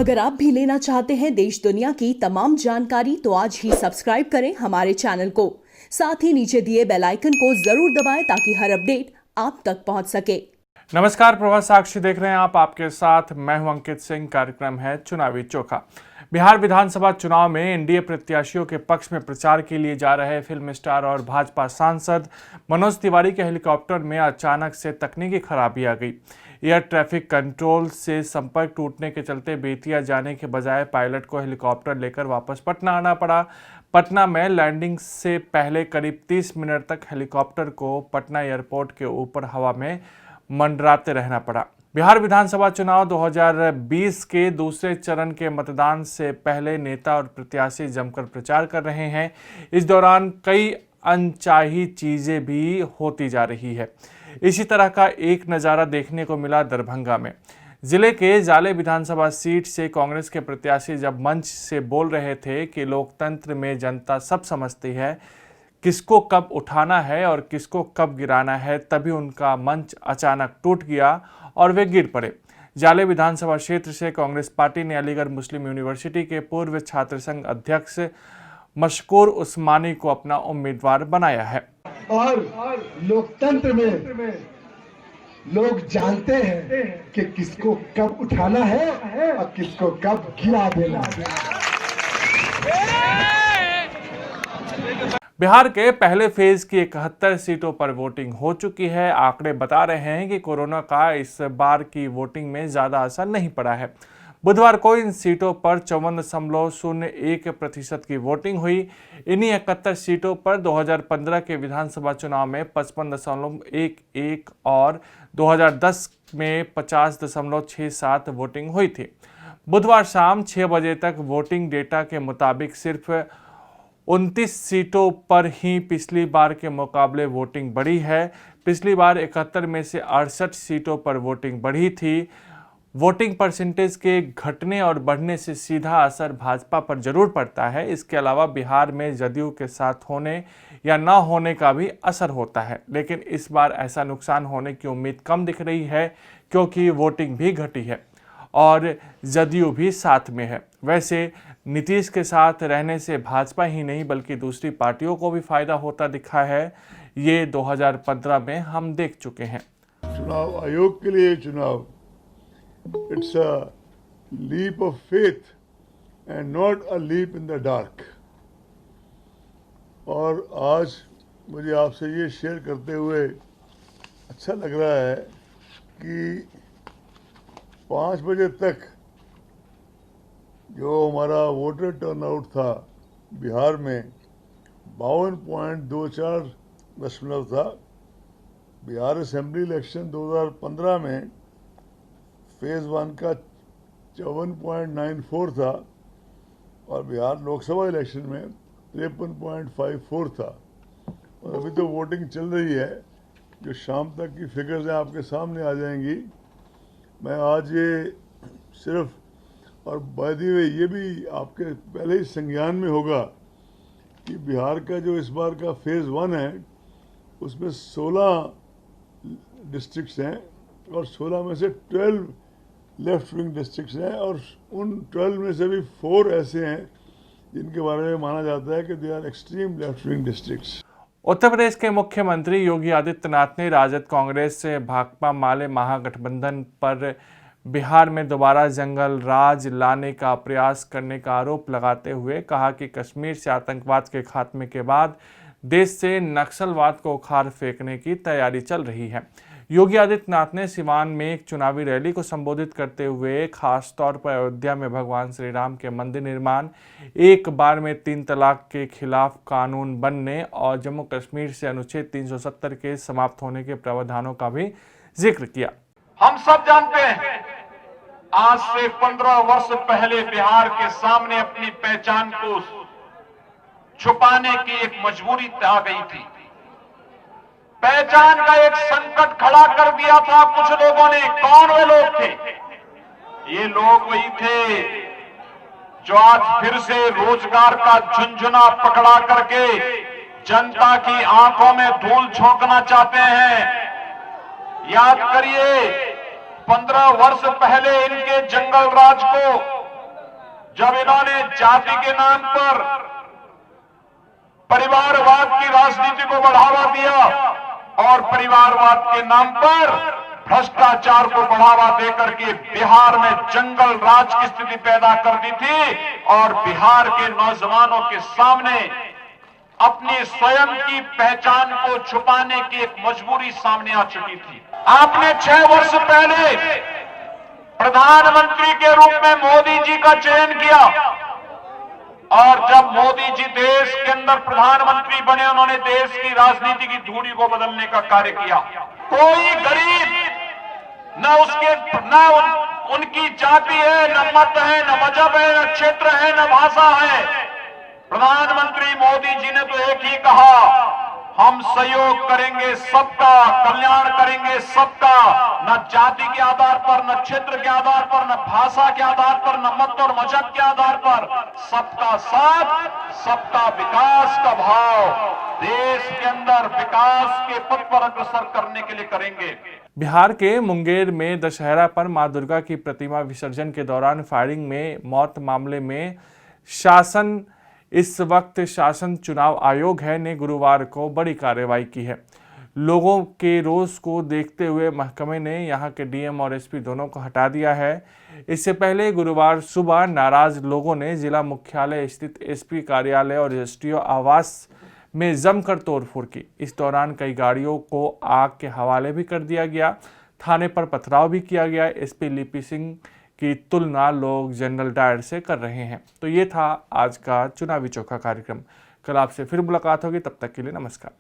अगर आप भी लेना चाहते हैं देश दुनिया की तमाम जानकारी तो आज ही सब्सक्राइब करें हमारे चैनल को। साथ ही नीचे दिए बेल आइकन को जरूर दबाएं ताकि हर अपडेट आप तक पहुंच सके। नमस्कार, प्रभात साक्षी देख रहे हैं आप। आपके साथ मैं हूं अंकित सिंह। कार्यक्रम है चुनावी चोखा। बिहार विधानसभा चुनाव में एनडीए प्रत्याशियों के पक्ष में प्रचार के लिए जा रहे फिल्म स्टार और भाजपा सांसद मनोज तिवारी के हेलीकॉप्टर में अचानक से तकनीकी खराबी आ गई। एयर ट्रैफिक कंट्रोल से संपर्क टूटने के चलते बेतिया जाने के बजाय पायलट को हेलीकॉप्टर लेकर वापस पटना आना पड़ा। पटना में लैंडिंग से पहले करीब 30 मिनट तक हेलीकॉप्टर को पटना एयरपोर्ट के ऊपर हवा में मंडराते रहना पड़ा। बिहार विधानसभा चुनाव 2020 के दूसरे चरण के मतदान से पहले नेता और प्रत्याशी जमकर प्रचार कर रहे हैं। इस दौरान कई अनचाही चीजें भी होती जा रही है। इसी तरह का एक नज़ारा देखने को मिला दरभंगा में। जिले के जाले विधानसभा सीट से कांग्रेस के प्रत्याशी जब मंच से बोल रहे थे कि लोकतंत्र में जनता सब समझती है किसको कब उठाना है और किसको कब गिराना है, तभी उनका मंच अचानक टूट गया और वे गिर पड़े। जाले विधानसभा क्षेत्र से कांग्रेस पार्टी ने अलीगढ़ मुस्लिम यूनिवर्सिटी के पूर्व छात्र संघ अध्यक्ष मशकूर उस्मानी को अपना उम्मीदवार बनाया है। और लोकतंत्र में लोग जानते हैं कि किसको कब उठाना है और किसको कब गिरा देना है। बिहार के पहले फेज की 71 सीटों पर वोटिंग हो चुकी है। आंकड़े बता रहे हैं कि कोरोना का इस बार की वोटिंग में ज्यादा असर नहीं पड़ा है। बुधवार को इन सीटों पर 54.01% की वोटिंग हुई। इन्हीं 71 सीटों पर 2015 के विधानसभा चुनाव में 55.11 और 2010 में 50.67 वोटिंग हुई थी। बुधवार शाम 6 बजे तक वोटिंग डेटा के मुताबिक सिर्फ 29 सीटों पर ही पिछली बार के मुकाबले वोटिंग बढ़ी है। पिछली बार 71 में से 68 सीटों पर वोटिंग बढ़ी थी। वोटिंग परसेंटेज के घटने और बढ़ने से सीधा असर भाजपा पर जरूर पड़ता है। इसके अलावा बिहार में जदयू के साथ होने या न होने का भी असर होता है, लेकिन इस बार ऐसा नुकसान होने की उम्मीद कम दिख रही है क्योंकि वोटिंग भी घटी है और जदयू भी साथ में है। वैसे नीतीश के साथ रहने से भाजपा ही नहीं बल्कि दूसरी पार्टियों को भी फायदा होता दिखा है। ये 2015 में हम देख चुके हैं। चुनाव आयोग के लिए चुनाव it's a leap of faith and not a leap in the dark. और आज मुझे आपसे ये शेयर करते हुए अच्छा लग रहा है कि 5 बजे तक जो हमारा वोटर टर्नआउट था बिहार में 52.24% था। बिहार असेंबली इलेक्शन 2015 में फेज़ 1 का 54.94 था और बिहार लोकसभा इलेक्शन में 53.54 था। और अभी तो वोटिंग चल रही है, जो शाम तक की फिगर्स हैं आपके सामने आ जाएंगी। मैं आज ये सिर्फ, और बाय द वे ये भी आपके पहले ही संज्ञान में होगा कि बिहार का जो इस बार का फेज़ 1 है उसमें 16 डिस्ट्रिक्ट्स हैं और 16 में से 12 लेफ्ट विंग डिस्ट्रिक्ट्स हैं और उन 12 में से भी 4 ऐसे हैं जिनके बारे में माना जाता है कि they are extreme left wing districts. Uttar Pradesh के मुख्यमंत्री योगी आदित्यनाथ ने राजद कांग्रेस से भाकपा माले महागठबंधन पर बिहार में दोबारा जंगल राज लाने का प्रयास करने का आरोप लगाते हुए कहा कि कश्मीर से आतंकवाद के खात्मे के बाद देश से नक्सलवाद को उखाड़ फेंकने की तैयारी चल रही है। योगी आदित्यनाथ ने सिवान में एक चुनावी रैली को संबोधित करते हुए खास तौर पर अयोध्या में भगवान श्री राम के मंदिर निर्माण, एक बार में 3 तलाक के खिलाफ कानून बनने और जम्मू कश्मीर से अनुच्छेद 370 के समाप्त होने के प्रावधानों का भी जिक्र किया। हम सब जानते हैं आज से 15 वर्ष पहले बिहार के सामने अपनी पहचान को छुपाने की एक मजबूरी आ गई थी। पहचान का एक संकट खड़ा कर दिया था कुछ लोगों ने। कौन वे लोग थे? ये लोग वही थे जो आज फिर से रोजगार का झुंझुना पकड़ा करके जनता की आंखों में धूल झोंकना चाहते हैं। याद करिए 15 वर्ष पहले इनके जंगल राज को जब इन्होंने जाति के नाम पर परिवारवाद की राजनीति को बढ़ावा दिया और परिवारवाद के नाम पर भ्रष्टाचार को बढ़ावा देकर के बिहार में जंगल राज की स्थिति पैदा कर दी थी और बिहार के नौजवानों के सामने अपनी स्वयं की पहचान को छुपाने की एक मजबूरी सामने आ चुकी थी। आपने 6 वर्ष पहले प्रधानमंत्री के रूप में मोदी जी का चयन किया और जब मोदी जी देश के अंदर प्रधानमंत्री बने, उन्होंने देश की राजनीति की धुरी को बदलने का कार्य किया। कोई गरीब न उनकी जाति है, न मत है, न मजहब है, न क्षेत्र है, न भाषा है। प्रधानमंत्री मोदी जी ने तो एक ही कहा, हम सहयोग करेंगे सबका, कल्याण करेंगे सबका, न जाति के आधार पर, न क्षेत्र के आधार पर, न भाषा के आधार पर, न मत और मजहब के आधार पर, सबका साथ, सबका विकास का भाव देश के अंदर विकास के पथ पर अग्रसर करने के लिए करेंगे। बिहार के मुंगेर में दशहरा पर मां दुर्गा की प्रतिमा विसर्जन के दौरान फायरिंग में मौत मामले में इस वक्त शासन चुनाव आयोग ने गुरुवार को बड़ी कार्रवाई की है। लोगों के रोष को देखते हुए महकमे ने यहां के डीएम और एसपी दोनों को हटा दिया है। इससे पहले गुरुवार सुबह नाराज लोगों ने जिला मुख्यालय स्थित एसपी कार्यालय और एसडीओ आवास में जमकर तोड़फोड़ की। इस दौरान कई गाड़ियों को आग के हवाले भी कर दिया गया। थाने पर पथराव भी किया गया। एसपी लिपि सिंह की तुलना लोग जनरल डायर से कर रहे हैं। तो ये था आज का चुनावी चोखा कार्यक्रम। कल आपसे फिर मुलाकात होगी, तब तक के लिए नमस्कार।